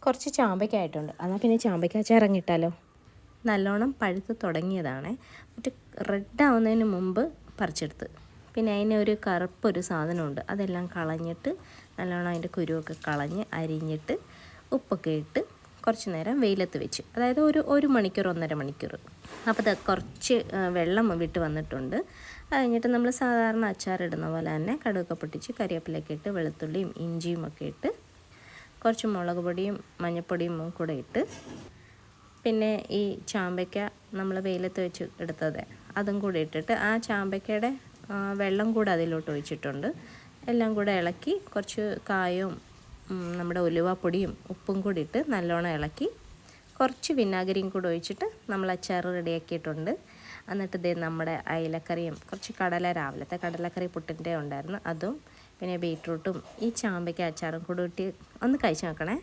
കുറച്ച് ചാമ്പയ്ക്കായിട്ടുണ്ട്. എന്നാൽ പിന്നെ ചാമ്പയ്ക്ക അച്ചാറങ്ങിട്ടാലോ. നല്ലോണം പഴുത്ത് തുടങ്ങിയതാണ്. മറ്റേ റെഡ് ആവുന്നതിന് മുമ്പ് പറിച്ചെടുത്ത്. പിന്നെ അതിനൊരു കറുപ്പൊരു സാധനമുണ്ട്, അതെല്ലാം കളഞ്ഞിട്ട് നല്ലോണം അതിൻ്റെ കുരുവൊക്കെ കളഞ്ഞ് അരിഞ്ഞിട്ട് ഉപ്പൊക്കെ ഇട്ട് കുറച്ച് നേരം വെയിലത്ത് വെച്ച്, അതായത് ഒരു മണിക്കൂർ 1.5 മണിക്കൂർ. അപ്പോൾ അത് കുറച്ച് വെള്ളം വിട്ട് വന്നിട്ടുണ്ട്. അത് കഴിഞ്ഞിട്ട് നമ്മൾ സാധാരണ അച്ചാറിടുന്ന പോലെ തന്നെ കടുകൊക്കെ പൊട്ടിച്ച് കരിവേപ്പിലയൊക്കെ ഇട്ട് വെളുത്തുള്ളിയും ഇഞ്ചിയും ഒക്കെ ഇട്ട് കുറച്ച് മുളക് പൊടിയും മഞ്ഞൾപ്പൊടിയും കൂടെ ഇട്ട്, പിന്നെ ഈ ചാമ്പയ്ക്ക നമ്മൾ വെയിലത്ത് വെച്ച് എടുത്തത് അതും കൂടി ഇട്ടിട്ട് ആ ചാമ്പയ്ക്കയുടെ വെള്ളം കൂടെ അതിലോട്ട് ഒഴിച്ചിട്ടുണ്ട്. എല്ലാം കൂടെ ഇളക്കി കുറച്ച് കായവും നമ്മുടെ ഉലുവാപ്പൊടിയും ഉപ്പും കൂടി ഇട്ട് നല്ലോണം ഇളക്കി കുറച്ച് വിനാഗിരിയും കൂടെ ഒഴിച്ചിട്ട് നമ്മൾ അച്ചാർ റെഡിയാക്കിയിട്ടുണ്ട്. എന്നിട്ട് ഇതേ നമ്മുടെ അയിലക്കറിയും കുറച്ച് രാവിലത്തെ കടലക്കറി പുട്ടിൻ്റെ ഉണ്ടായിരുന്നു, അതും പിന്നെ ബീട്രൂട്ടും ഈ ചാമ്പയ്ക്ക അച്ചാറും കൂടെ ഇട്ട് ഒന്ന് കഴിച്ച് നോക്കണേ.